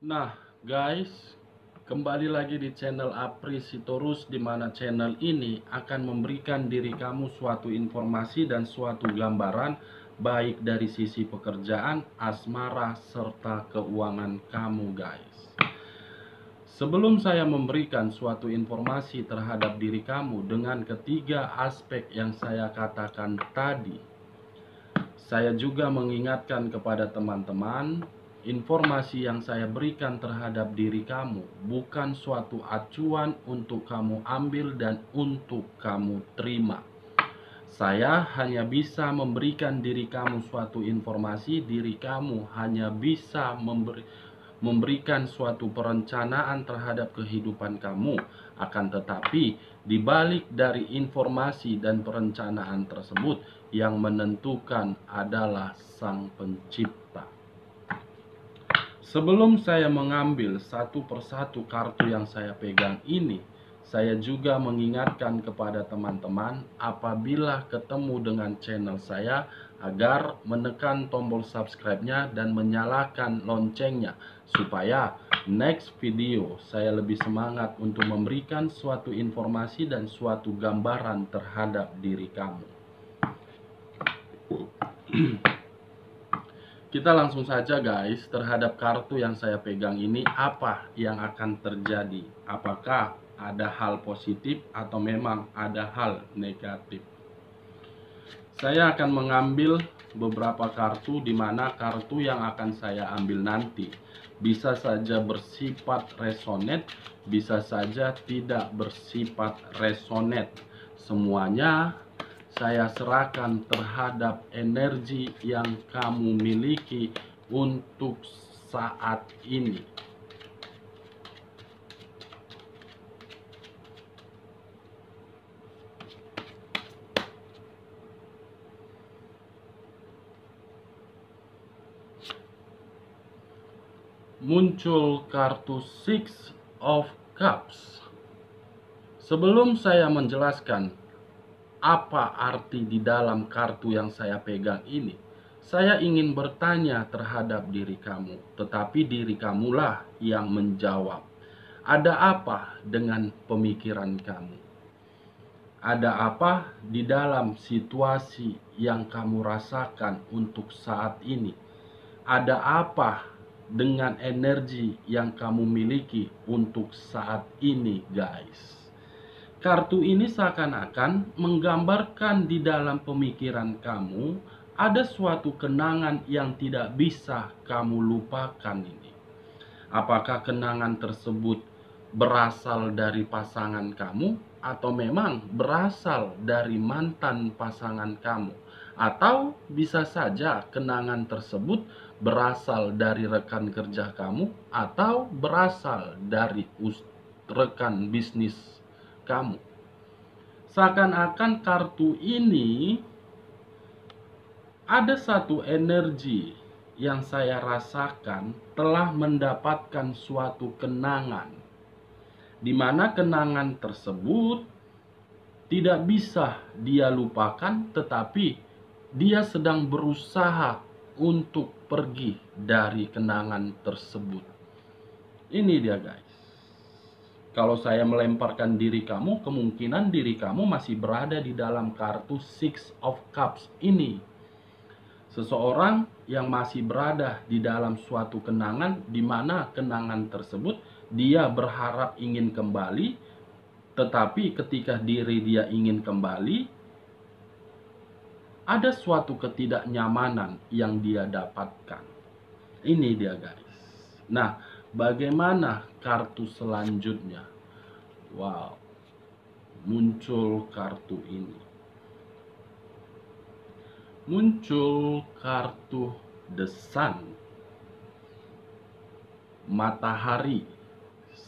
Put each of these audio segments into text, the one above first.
Nah, guys, kembali lagi di channel Apri Sitorus, di mana channel ini akan memberikan diri kamu suatu informasi dan suatu gambaran baik dari sisi pekerjaan, asmara, serta keuangan kamu, guys. Sebelum saya memberikan suatu informasi terhadap diri kamu dengan ketiga aspek yang saya katakan tadi, saya juga mengingatkan kepada teman-teman, informasi yang saya berikan terhadap diri kamu bukan suatu acuan untuk kamu ambil dan untuk kamu terima. Saya hanya bisa memberikan diri kamu suatu informasi, diri kamu hanya bisa memberikan suatu perencanaan terhadap kehidupan kamu. Akan tetapi, di balik dari informasi dan perencanaan tersebut, yang menentukan adalah Sang Pencipta. Sebelum saya mengambil satu persatu kartu yang saya pegang ini, saya juga mengingatkan kepada teman-teman apabila ketemu dengan channel saya agar menekan tombol subscribe-nya dan menyalakan loncengnya supaya next video saya lebih semangat untuk memberikan suatu informasi dan suatu gambaran terhadap diri kamu. Kita langsung saja guys, terhadap kartu yang saya pegang ini, apa yang akan terjadi? Apakah ada hal positif atau memang ada hal negatif? Saya akan mengambil beberapa kartu, di mana kartu yang akan saya ambil nanti bisa saja bersifat resonate, bisa saja tidak bersifat resonate. Semuanya saya serahkan terhadap energi yang kamu miliki untuk saat ini. Muncul kartu Six of Cups. Sebelum saya menjelaskan apa arti di dalam kartu yang saya pegang ini, saya ingin bertanya terhadap diri kamu, tetapi diri kamulah yang menjawab. Ada apa dengan pemikiran kamu? Ada apa di dalam situasi yang kamu rasakan untuk saat ini? Ada apa dengan energi yang kamu miliki untuk saat ini, guys? Kartu ini seakan-akan menggambarkan di dalam pemikiran kamu ada suatu kenangan yang tidak bisa kamu lupakan ini. Apakah kenangan tersebut berasal dari pasangan kamu atau memang berasal dari mantan pasangan kamu? Atau bisa saja kenangan tersebut berasal dari rekan kerja kamu atau berasal dari rekan bisnis kamu. Seakan-akan kartu ini ada satu energi yang saya rasakan telah mendapatkan suatu kenangan, di mana kenangan tersebut tidak bisa dia lupakan, tetapi dia sedang berusaha untuk pergi dari kenangan tersebut. Ini dia guys. Kalau saya melemparkan diri kamu, kemungkinan diri kamu masih berada di dalam kartu Six of Cups ini. Seseorang yang masih berada di dalam suatu kenangan, di mana kenangan tersebut dia berharap ingin kembali, tetapi ketika diri dia ingin kembali, ada suatu ketidaknyamanan yang dia dapatkan. Ini dia guys. Nah, bagaimana kartu selanjutnya? Wow, muncul kartu ini. Muncul kartu The Sun, matahari.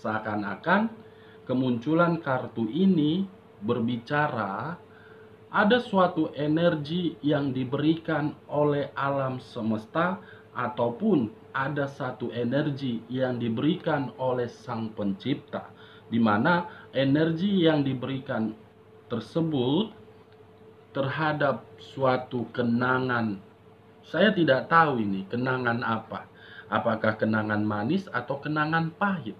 Seakan-akan kemunculan kartu ini berbicara ada suatu energi yang diberikan oleh alam semesta, ataupun ada satu energi yang diberikan oleh Sang Pencipta, di mana energi yang diberikan tersebut terhadap suatu kenangan. Saya tidak tahu ini kenangan apa. Apakah kenangan manis atau kenangan pahit?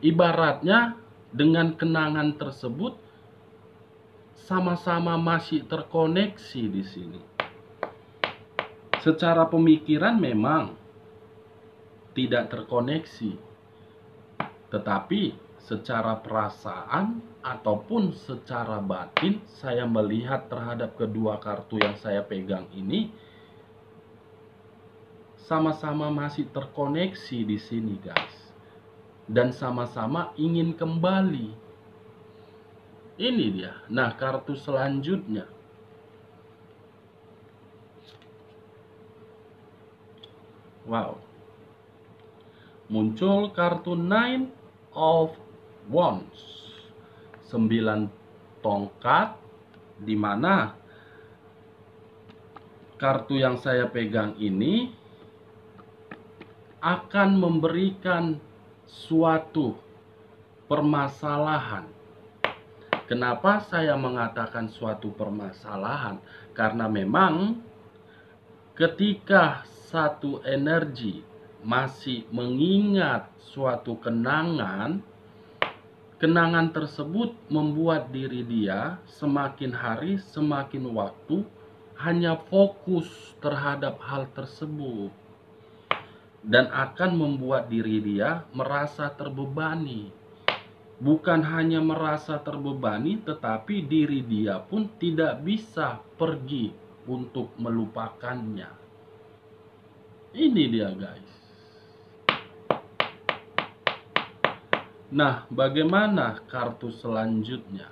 Ibaratnya dengan kenangan tersebut sama-sama masih terkoneksi di sini. Secara pemikiran memang tidak terkoneksi, tetapi secara perasaan ataupun secara batin saya melihat terhadap kedua kartu yang saya pegang ini sama-sama masih terkoneksi di sini, guys. Dan sama-sama ingin kembali. Ini dia. Nah, kartu selanjutnya. Wow. Muncul kartu Nine of Wands. 9 tongkat, di mana kartu yang saya pegang ini akan memberikan suatu permasalahan. Kenapa saya mengatakan suatu permasalahan? Karena memang ketika satu energi masih mengingat suatu kenangan, kenangan tersebut membuat diri dia semakin hari, semakin waktu hanya fokus terhadap hal tersebut. Dan akan membuat diri dia merasa terbebani. Bukan hanya merasa terbebani, tetapi diri dia pun tidak bisa pergi untuk melupakannya. Ini dia, guys. Nah, bagaimana kartu selanjutnya?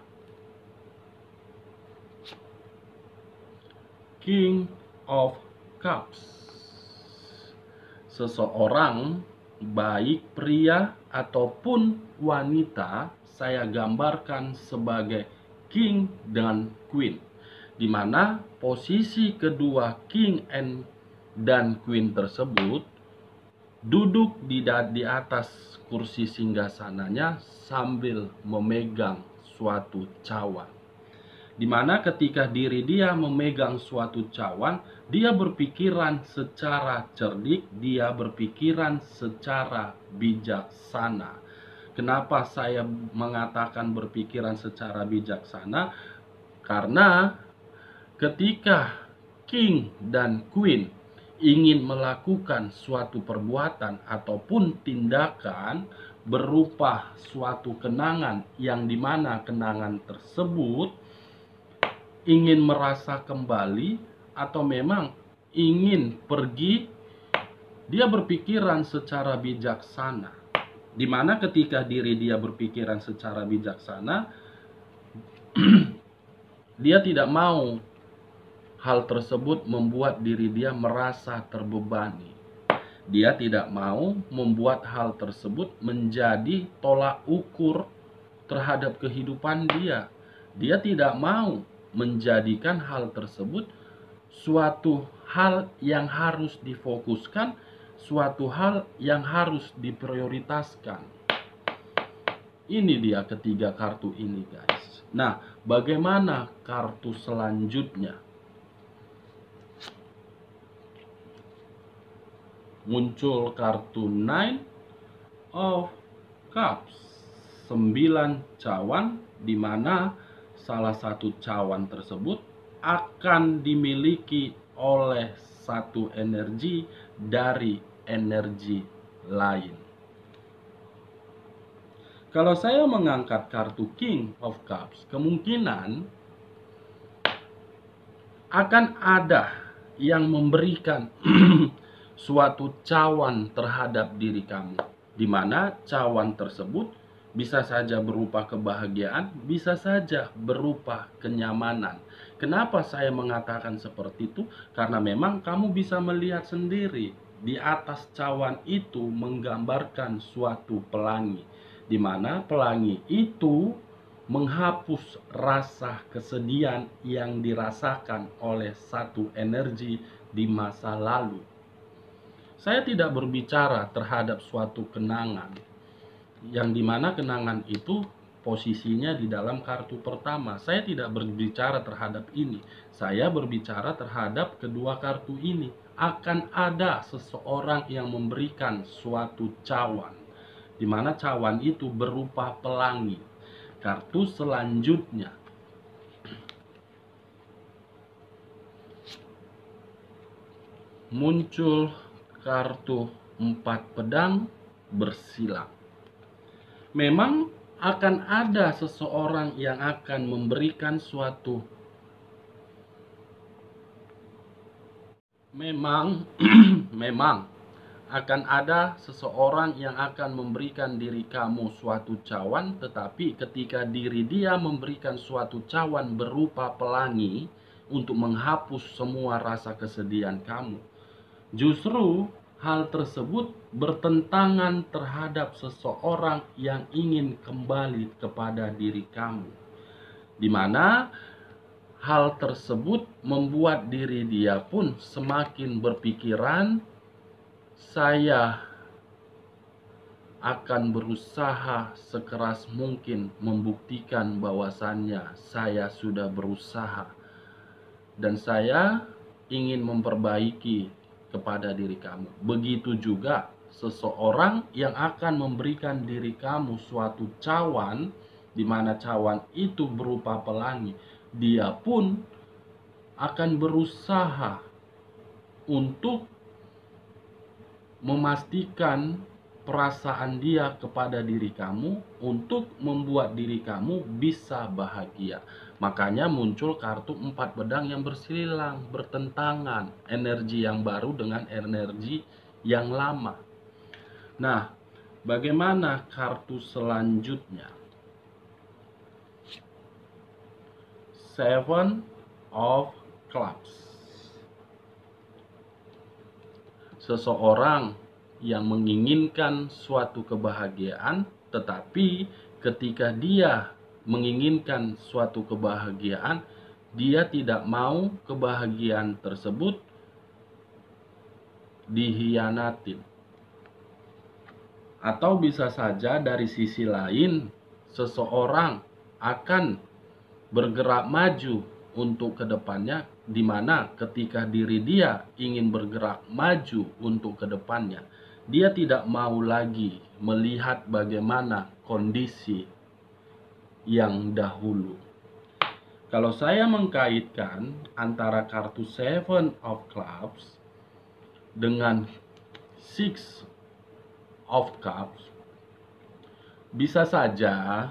King of Cups. Seseorang, baik pria ataupun wanita, saya gambarkan sebagai king dan queen, di mana posisi kedua king dan queen tersebut duduk di atas kursi singgasananya sambil memegang suatu cawan. Di mana ketika diri dia memegang suatu cawan, dia berpikiran secara cerdik, dia berpikiran secara bijaksana. Kenapa saya mengatakan berpikiran secara bijaksana? Karena ketika king dan queen ingin melakukan suatu perbuatan ataupun tindakan berupa suatu kenangan, yang dimana kenangan tersebut ingin merasa kembali atau memang ingin pergi, dia berpikiran secara bijaksana. Di mana ketika diri dia berpikiran secara bijaksana, dia tidak mau hal tersebut membuat diri dia merasa terbebani. Dia tidak mau membuat hal tersebut menjadi tolak ukur terhadap kehidupan dia. Dia tidak mau menjadikan hal tersebut suatu hal yang harus difokuskan, suatu hal yang harus diprioritaskan. Ini dia ketiga kartu ini, guys. Nah, bagaimana kartu selanjutnya? Muncul kartu Nine of Cups. 9 cawan, di mana salah satu cawan tersebut akan dimiliki oleh satu energi dari energi lain. Kalau saya mengangkat kartu King of Cups, kemungkinan akan ada yang memberikan suatu cawan terhadap diri kamu, di mana cawan tersebut bisa saja berupa kebahagiaan, bisa saja berupa kenyamanan. Kenapa saya mengatakan seperti itu? Karena memang kamu bisa melihat sendiri, di atas cawan itu menggambarkan suatu pelangi, di mana pelangi itu menghapus rasa kesedihan yang dirasakan oleh satu energi di masa lalu. Saya tidak berbicara terhadap suatu kenangan, yang dimana kenangan itu posisinya di dalam kartu pertama. Saya tidak berbicara terhadap ini. Saya berbicara terhadap kedua kartu ini. akan ada seseorang yang memberikan suatu cawan, di mana cawan itu berupa pelangi. Kartu selanjutnya, muncul kartu 4 pedang bersilang. Memang akan ada seseorang yang akan memberikan suatu memang akan ada seseorang yang akan memberikan diri kamu suatu cawan, tetapi ketika diri dia memberikan suatu cawan berupa pelangi untuk menghapus semua rasa kesedihan kamu, justru hal tersebut bertentangan terhadap seseorang yang ingin kembali kepada diri kamu, di mana hal tersebut membuat diri dia pun semakin berpikiran, saya akan berusaha sekeras mungkin membuktikan bahwasannya saya sudah berusaha dan saya ingin memperbaiki kepada diri kamu. Begitu juga seseorang yang akan memberikan diri kamu suatu cawan, di mana cawan itu berupa pelangi, dia pun akan berusaha untuk memastikan perasaan dia kepada diri kamu untuk membuat diri kamu bisa bahagia. Makanya muncul kartu 4 pedang yang bersilang, bertentangan, energi yang baru dengan energi yang lama. Nah, bagaimana kartu selanjutnya? Seven of Clubs. Seseorang yang menginginkan suatu kebahagiaan, tetapi ketika dia menginginkan suatu kebahagiaan, dia tidak mau kebahagiaan tersebut dihianatin. Atau bisa saja dari sisi lain, seseorang akan bergerak maju untuk kedepannya, di mana ketika diri dia ingin bergerak maju untuk kedepannya, dia tidak mau lagi melihat bagaimana kondisi yang dahulu. Kalau saya mengkaitkan antara kartu Seven of Clubs dengan Six of Cups, bisa saja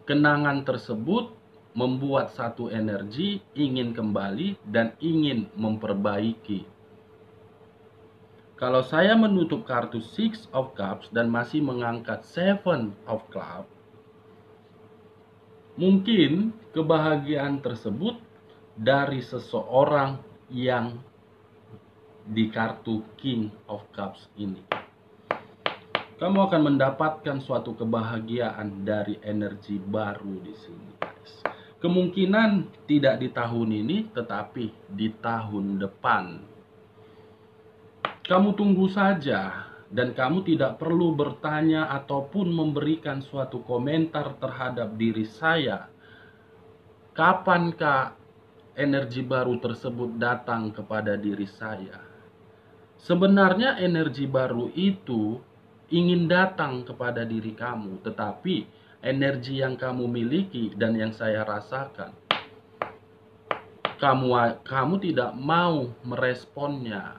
kenangan tersebut membuat satu energi ingin kembali dan ingin memperbaiki. Kalau saya menutup kartu Six of Cups dan masih mengangkat Seven of Clubs, mungkin kebahagiaan tersebut dari seseorang yang di kartu King of Cups ini. Kamu akan mendapatkan suatu kebahagiaan dari energi baru di sini, guys. Kemungkinan tidak di tahun ini, tetapi di tahun depan. Kamu tunggu saja, dan kamu tidak perlu bertanya ataupun memberikan suatu komentar terhadap diri saya. Kapankah energi baru tersebut datang kepada diri saya? Sebenarnya energi baru itu ingin datang kepada diri kamu, tetapi energi yang kamu miliki dan yang saya rasakan, kamu tidak mau meresponnya.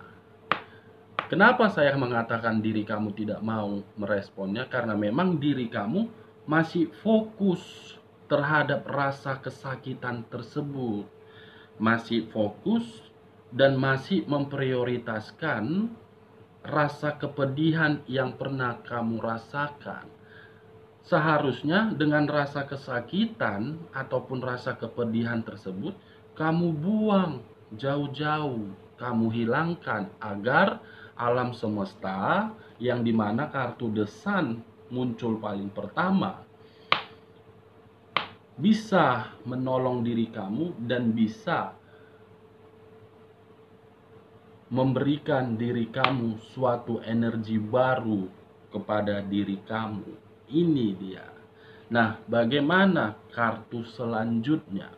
Kenapa saya mengatakan diri kamu tidak mau meresponnya? Karena memang diri kamu masih fokus terhadap rasa kesakitan tersebut, masih fokus dan masih memprioritaskan rasa kepedihan yang pernah kamu rasakan. Seharusnya dengan rasa kesakitan ataupun rasa kepedihan tersebut kamu buang jauh-jauh, kamu hilangkan agar alam semesta yang dimana kartu The Sun muncul paling pertama bisa menolong diri kamu dan bisa memberikan diri kamu suatu energi baru kepada diri kamu. Ini dia. Nah, bagaimana kartu selanjutnya?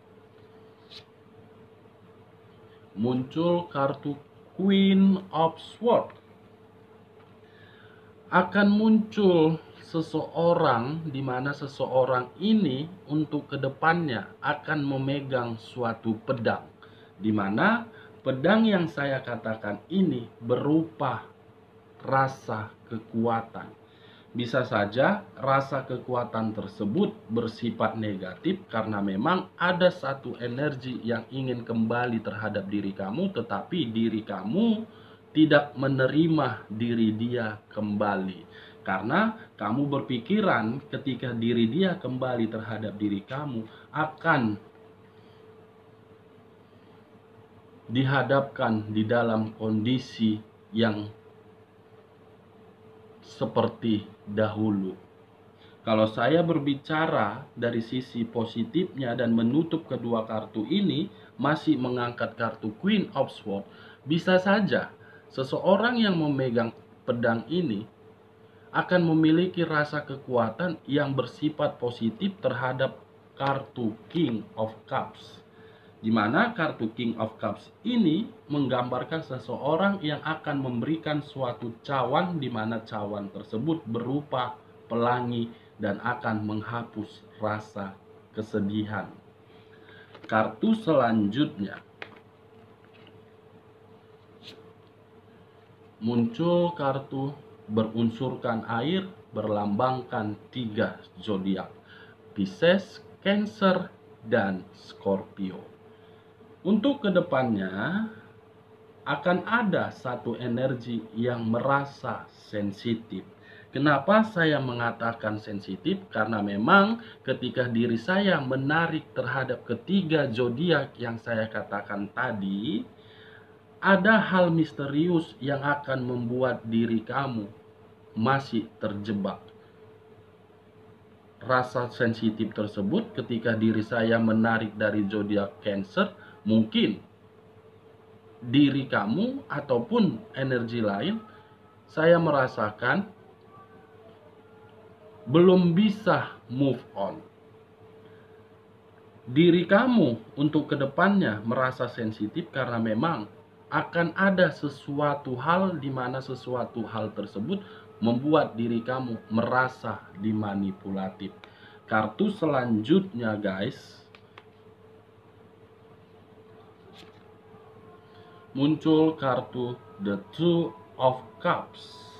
Muncul kartu Queen of Swords. Akan muncul seseorang di mana seseorang ini untuk kedepannya akan memegang suatu pedang, di mana pedang yang saya katakan ini berupa rasa kekuatan. Bisa saja rasa kekuatan tersebut bersifat negatif karena memang ada satu energi yang ingin kembali terhadap diri kamu, tetapi diri kamu tidak menerima diri dia kembali. Karena kamu berpikiran ketika diri dia kembali terhadap diri kamu akan dihadapkan di dalam kondisi yang seperti dahulu. Kalau saya berbicara dari sisi positifnya dan menutup kedua kartu ini, masih mengangkat kartu Queen of Swords, bisa saja seseorang yang memegang pedang ini akan memiliki rasa kekuatan yang bersifat positif terhadap kartu King of Cups, di mana kartu King of Cups ini menggambarkan seseorang yang akan memberikan suatu cawan, di mana cawan tersebut berupa pelangi dan akan menghapus rasa kesedihan. Kartu selanjutnya muncul kartu berunsurkan air, berlambangkan 3 zodiak: Pisces, Cancer, dan Scorpio. Untuk kedepannya akan ada satu energi yang merasa sensitif. Kenapa saya mengatakan sensitif? Karena memang ketika diri saya menarik terhadap ketiga zodiak yang saya katakan tadi, ada hal misterius yang akan membuat diri kamu masih terjebak. Rasa sensitif tersebut ketika diri saya menarik dari zodiak Cancer, mungkin diri kamu ataupun energi lain, saya merasakan belum bisa move on. Diri kamu untuk kedepannya merasa sensitif karena memang akan ada sesuatu hal di mana sesuatu hal tersebut membuat diri kamu merasa dimanipulatif. Kartu selanjutnya guys, muncul kartu The Two of Cups.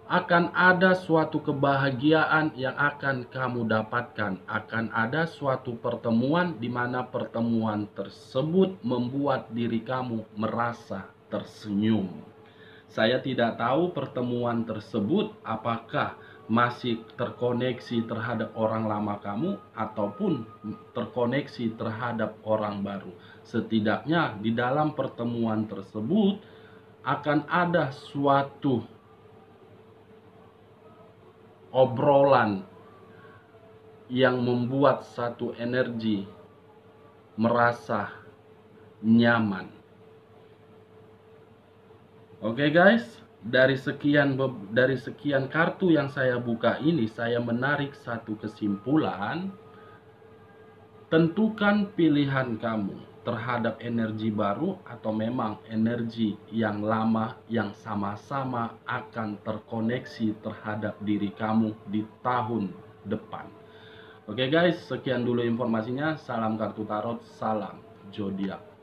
Akan ada suatu kebahagiaan yang akan kamu dapatkan. Akan ada suatu pertemuan di mana pertemuan tersebut membuat diri kamu merasa tersenyum. Saya tidak tahu pertemuan tersebut apakah masih terkoneksi terhadap orang lama kamu ataupun terkoneksi terhadap orang baru. Setidaknya di dalam pertemuan tersebut akan ada suatu obrolan yang membuat satu energi merasa nyaman. Oke guys, dari sekian kartu yang saya buka ini, saya menarik satu kesimpulan. Tentukan pilihan kamu terhadap energi baru atau memang energi yang lama yang sama-sama akan terkoneksi terhadap diri kamu di tahun depan. Oke guys, sekian dulu informasinya. Salam kartu tarot, salam zodiak.